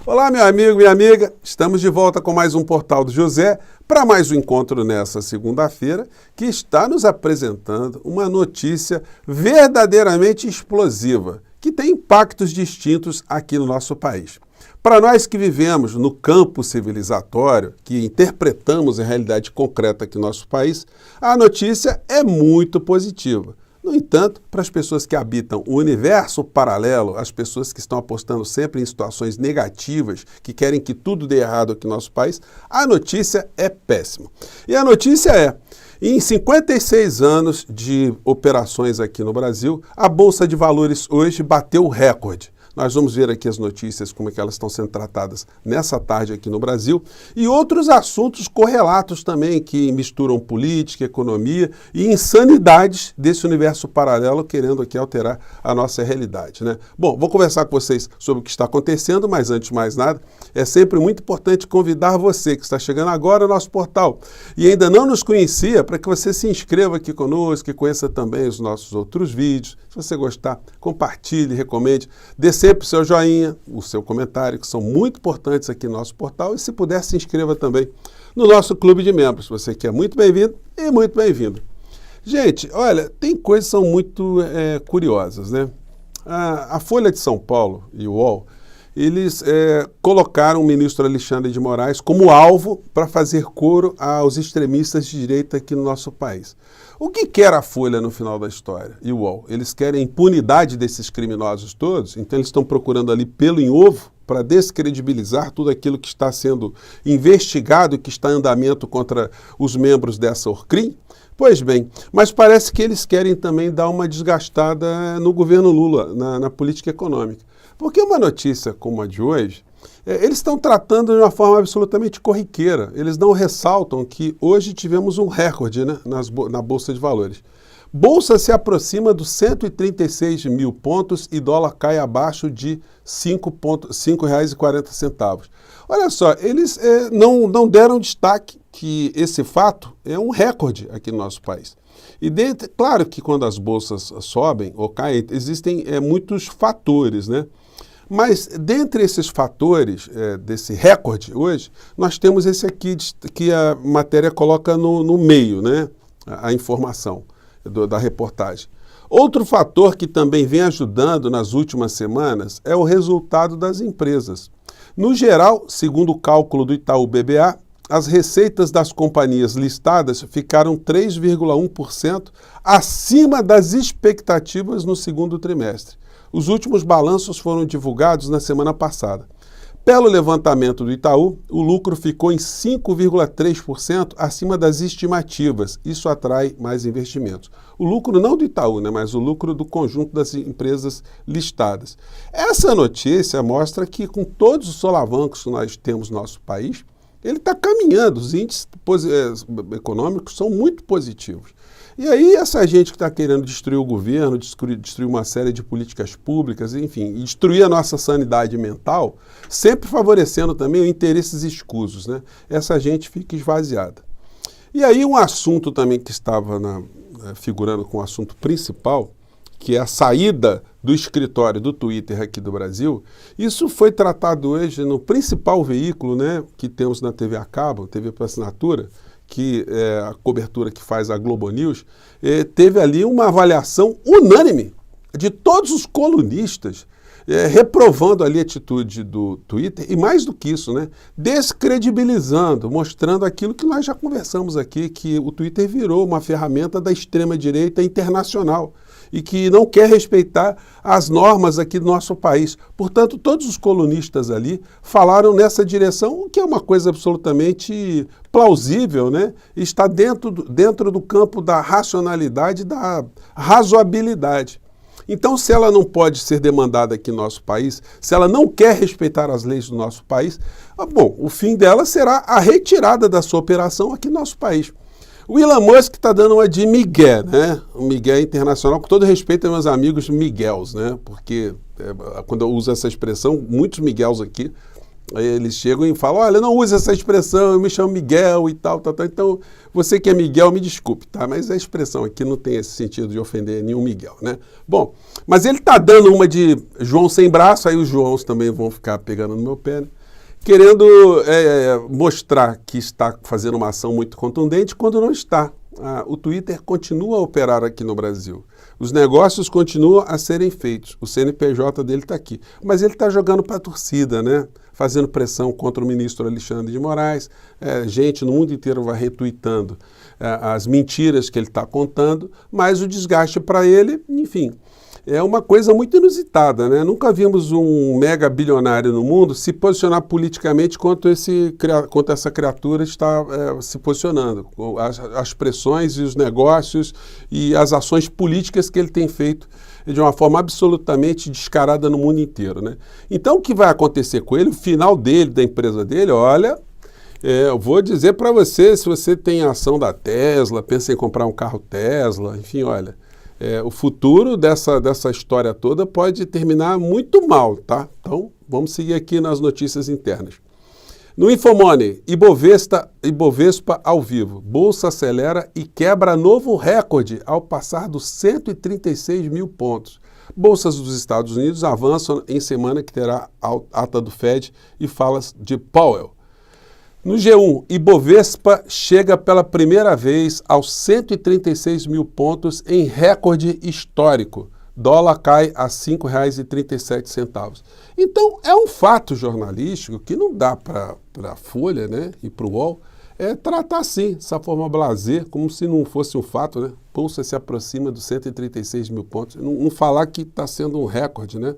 Olá, meu amigo, minha amiga. Estamos de volta com mais um Portal do José para mais um encontro nessa segunda-feira que está nos apresentando uma notícia verdadeiramente explosiva que tem impactos distintos aqui no nosso país. Para nós que vivemos no campo civilizatório, que interpretamos a realidade concreta aqui no nosso país, a notícia é muito positiva. No entanto, para as pessoas que habitam o universo paralelo, as pessoas que estão apostando sempre em situações negativas, que querem que tudo dê errado aqui no nosso país, a notícia é péssima. E a notícia é, em 56 anos de operações aqui no Brasil, a Bolsa de Valores hoje bateu o recorde. Nós vamos ver aqui as notícias, como é que elas estão sendo tratadas nessa tarde aqui no Brasil, e outros assuntos correlatos também, que misturam política, economia e insanidades desse universo paralelo, querendo aqui alterar a nossa realidade, né? Bom, vou conversar com vocês sobre o que está acontecendo, mas antes de mais nada, é sempre muito importante convidar você que está chegando agora ao nosso portal e ainda não nos conhecia, para que você se inscreva aqui conosco, que conheça também os nossos outros vídeos. Se você gostar, compartilhe, recomende, dê sempre o seu joinha, o seu comentário, que são muito importantes aqui no nosso portal, e se puder, se inscreva também no nosso clube de membros. Você que é muito bem-vindo e muito bem-vindo. Gente, olha, tem coisas que são muito curiosas, né? A Folha de São Paulo e o UOL, eles colocaram o ministro Alexandre de Moraes como alvo para fazer coro aos extremistas de direita aqui no nosso país. O que quer a Folha no final da história e o UOL? Eles querem a impunidade desses criminosos todos, então eles estão procurando ali pelo em ovo para descredibilizar tudo aquilo que está sendo investigado e que está em andamento contra os membros dessa Orcrim? Pois bem, mas parece que eles querem também dar uma desgastada no governo Lula, na política econômica. Porque uma notícia como a de hoje, eles estão tratando de uma forma absolutamente corriqueira. Eles não ressaltam que hoje tivemos um recorde, né, na Bolsa de Valores. Bolsa se aproxima dos 136 mil pontos e dólar cai abaixo de R$ 5,40. Olha só, eles não deram destaque que esse fato é um recorde aqui no nosso país. E claro que quando as bolsas sobem ou caem, existem muitos fatores, né? Mas dentre esses fatores desse recorde hoje, nós temos esse aqui que a matéria coloca no meio, né? A informação da reportagem. Outro fator que também vem ajudando nas últimas semanas é o resultado das empresas. No geral, segundo o cálculo do Itaú BBA, as receitas das companhias listadas ficaram 3,1% acima das expectativas no segundo trimestre. Os últimos balanços foram divulgados na semana passada. Pelo levantamento do Itaú, o lucro ficou em 5,3% acima das estimativas. Isso atrai mais investimentos. O lucro não do Itaú, né, mas o lucro do conjunto das empresas listadas. Essa notícia mostra que, com todos os solavancos que nós temos no nosso país, ele está caminhando, os índices econômicos são muito positivos. E aí essa gente que está querendo destruir o governo, destruir uma série de políticas públicas, enfim, destruir a nossa sanidade mental, sempre favorecendo também interesses escusos, né? Essa gente fica esvaziada. E aí um assunto também que estava figurando como assunto principal, que é a saída do escritório do Twitter aqui do Brasil, isso foi tratado hoje no principal veículo, né, que temos na TV a cabo, TV por assinatura, que é a cobertura que faz a Globo News, teve ali uma avaliação unânime de todos os colunistas, reprovando ali a atitude do Twitter, e mais do que isso, né, descredibilizando, mostrando aquilo que nós já conversamos aqui, que o Twitter virou uma ferramenta da extrema-direita internacional e que não quer respeitar as normas aqui do nosso país. Portanto, todos os colunistas ali falaram nessa direção, o que é uma coisa absolutamente plausível, né? Está dentro do campo da racionalidade, da razoabilidade. Então, se ela não pode ser demandada aqui no nosso país, se ela não quer respeitar as leis do nosso país, bom, o fim dela será a retirada da sua operação aqui no nosso país. O Elon Musk está dando uma de migué, né? Um migué internacional, com todo respeito aos meus amigos miguéus, né? Porque quando eu uso essa expressão, muitos miguéus aqui, eles chegam e falam, olha, não use essa expressão, eu me chamo Miguel e tal. Então, você que é Miguel, me desculpe, tá? Mas a expressão aqui não tem esse sentido de ofender nenhum Miguel, né? Bom, mas ele está dando uma de João sem braço, aí os Joãos também vão ficar pegando no meu pé, né? querendo mostrar que está fazendo uma ação muito contundente quando não está. O Twitter continua a operar aqui no Brasil. Os negócios continuam a serem feitos. O CNPJ dele está aqui. Mas ele está jogando para a torcida, né? Fazendo pressão contra o ministro Alexandre de Moraes. Gente no mundo inteiro vai retweetando as mentiras que ele está contando, mas o desgaste para ele, enfim, é uma coisa muito inusitada, né? Nunca vimos um mega bilionário no mundo se posicionar politicamente contra essa criatura está se posicionando. As pressões e os negócios e as ações políticas que ele tem feito de uma forma absolutamente descarada no mundo inteiro, né? Então, o que vai acontecer com ele, o final dele, da empresa dele, olha, eu vou dizer para você, se você tem a ação da Tesla, pensa em comprar um carro Tesla, enfim, olha, o futuro dessa história toda pode terminar muito mal, tá? Então, vamos seguir aqui nas notícias internas. No Infomoney, Ibovespa ao vivo. Bolsa acelera e quebra novo recorde ao passar dos 136 mil pontos. Bolsas dos Estados Unidos avançam em semana que terá ata do Fed e falas de Powell. No G1, Ibovespa chega pela primeira vez aos 136 mil pontos em recorde histórico. Dólar cai a R$ 5,37. Então, é um fato jornalístico que não dá para a Folha, né, e para o UOL tratar assim, dessa forma blasé, como se não fosse um fato, né? Bolsa se aproxima dos 136 mil pontos. Não falar que está sendo um recorde, né?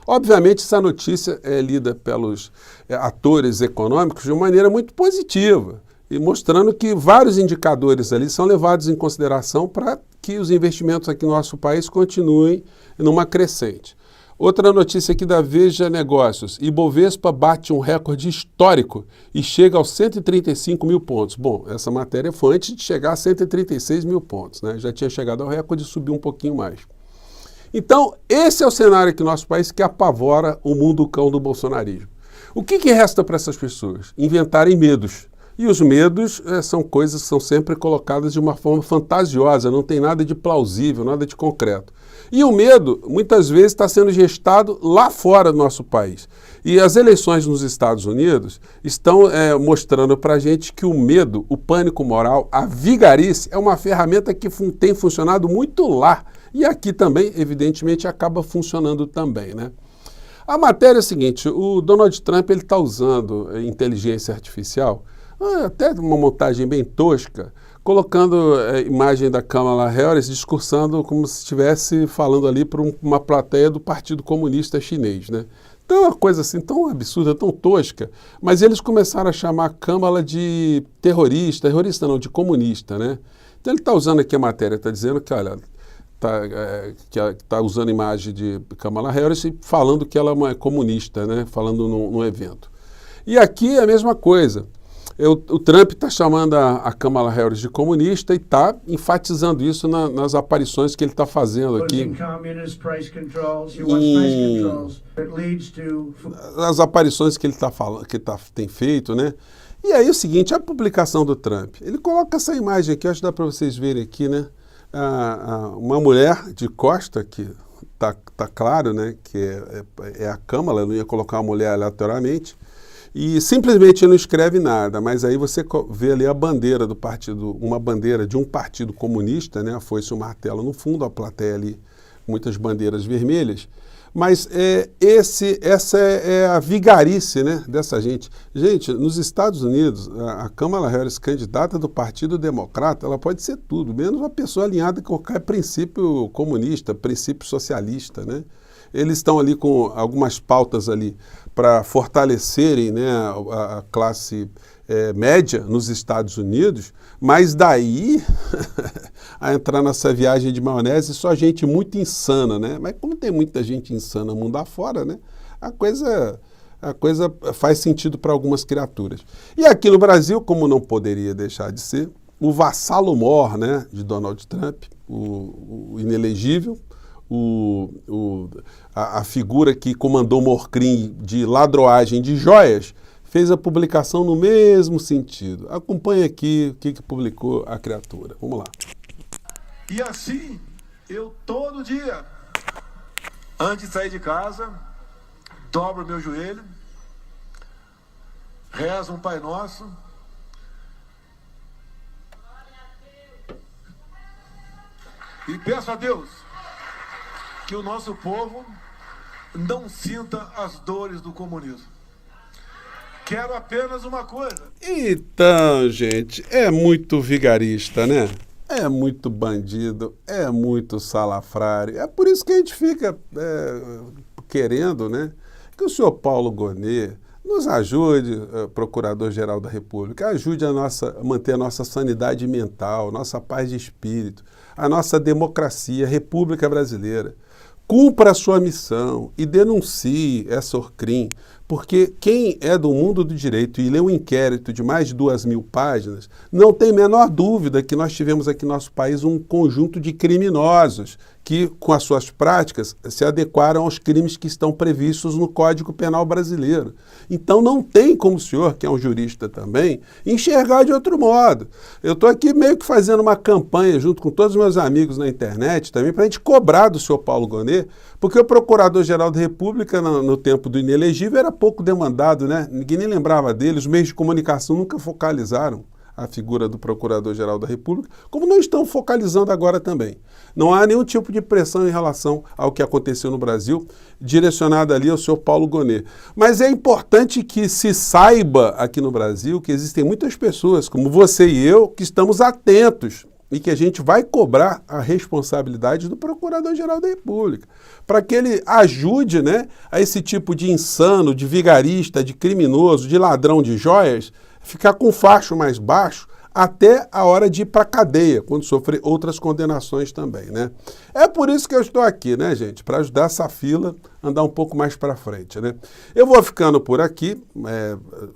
Obviamente, essa notícia é lida pelos atores econômicos de uma maneira muito positiva e mostrando que vários indicadores ali são levados em consideração para que os investimentos aqui no nosso país continuem numa crescente. Outra notícia aqui da Veja Negócios. Ibovespa bate um recorde histórico e chega aos 135 mil pontos. Bom, essa matéria foi antes de chegar a 136 mil pontos, né? Já tinha chegado ao recorde e subiu um pouquinho mais. Então, esse é o cenário aqui no nosso país que apavora o mundo cão do bolsonarismo. O que resta para essas pessoas? Inventarem medos. E os medos são coisas que são sempre colocadas de uma forma fantasiosa, não tem nada de plausível, nada de concreto. E o medo, muitas vezes, está sendo gestado lá fora do nosso país. E as eleições nos Estados Unidos estão mostrando para a gente que o medo, o pânico moral, a vigarice é uma ferramenta que tem funcionado muito lá. E aqui também, evidentemente, acaba funcionando também, né? A matéria é a seguinte, o Donald Trump está usando inteligência artificial, até uma montagem bem tosca, colocando a imagem da Kamala Harris discursando como se estivesse falando ali para uma plateia do Partido Comunista Chinês, né? Então é uma coisa assim tão absurda, tão tosca, mas eles começaram a chamar a Kamala de terrorista não, de comunista, né? Então ele está usando aqui a matéria, está dizendo que, olha, está usando a imagem de Kamala Harris e falando que ela é comunista, né? Falando num evento. E aqui é a mesma coisa. O Trump está chamando a Kamala Harris de comunista e está enfatizando isso nas aparições que ele está fazendo aqui. As aparições que ele está falando, tem feito, né? E aí o seguinte, a publicação do Trump, ele coloca essa imagem aqui, acho que dá para vocês verem aqui, né? Uma mulher de costa, que tá claro, né? Que é a Kamala, eu não ia colocar uma mulher aleatoriamente. E simplesmente não escreve nada, mas aí você vê ali a bandeira do partido, uma bandeira de um partido comunista, né? A foice e o martelo no fundo, a plateia ali, muitas bandeiras vermelhas. Mas essa é a vigarice, né, dessa gente. Gente, nos Estados Unidos, a Kamala Harris, candidata do Partido Democrata, ela pode ser tudo, menos uma pessoa alinhada com qualquer princípio comunista, princípio socialista, né? Eles estão ali com algumas pautas ali para fortalecerem, né, a classe média nos Estados Unidos, mas daí a entrar nessa viagem de maionese só gente muito insana, né? Mas como tem muita gente insana mundo afora, né, a coisa faz sentido para algumas criaturas. E aqui no Brasil, como não poderia deixar de ser, o vassalo-mor, né, de Donald Trump, o inelegível, a figura que comandou Morcrim de ladroagem de joias, fez a publicação no mesmo sentido. Acompanhe aqui o que publicou a criatura. Vamos lá. E assim, eu todo dia, antes de sair de casa, dobro meu joelho, reza um Pai Nosso e peço a Deus que o nosso povo não sinta as dores do comunismo. Quero apenas uma coisa. Então, gente, é muito vigarista, né? É muito bandido, é muito salafrário. É por isso que a gente fica querendo, né, que o senhor Paulo Gonet nos ajude, Procurador-Geral da República, ajude a manter a nossa sanidade mental, nossa paz de espírito, a nossa democracia, a República Brasileira. Cumpra a sua missão e denuncie essa Orcrim, porque quem é do mundo do direito e lê um inquérito de mais de 2.000 páginas, não tem a menor dúvida que nós tivemos aqui no nosso país um conjunto de criminosos que, com as suas práticas, se adequaram aos crimes que estão previstos no Código Penal brasileiro. Então não tem como o senhor, que é um jurista também, enxergar de outro modo. Eu estou aqui meio que fazendo uma campanha junto com todos os meus amigos na internet também para a gente cobrar do senhor Paulo Gonet, porque o Procurador-Geral da República, no tempo do inelegível, era pouco demandado, né? Ninguém nem lembrava dele, os meios de comunicação nunca focalizaram a figura do Procurador-Geral da República, como não estão focalizando agora também. Não há nenhum tipo de pressão em relação ao que aconteceu no Brasil, direcionada ali ao senhor Paulo Gonet. Mas é importante que se saiba aqui no Brasil que existem muitas pessoas, como você e eu, que estamos atentos e que a gente vai cobrar a responsabilidade do Procurador-Geral da República, para que ele ajude, né, a esse tipo de insano, de vigarista, de criminoso, de ladrão de joias, ficar com o facho mais baixo até a hora de ir para a cadeia, quando sofrer outras condenações também, né? É por isso que eu estou aqui, né, gente? Para ajudar essa fila a andar um pouco mais para frente, né? Eu vou ficando por aqui,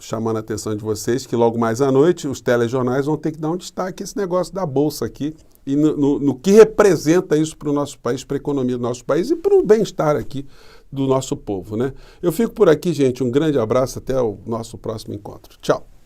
chamando a atenção de vocês que logo mais à noite os telejornais vão ter que dar um destaque a esse negócio da Bolsa aqui e no que representa isso para o nosso país, para a economia do nosso país e para o bem-estar aqui do nosso povo, né? Eu fico por aqui, gente. Um grande abraço, até o nosso próximo encontro. Tchau!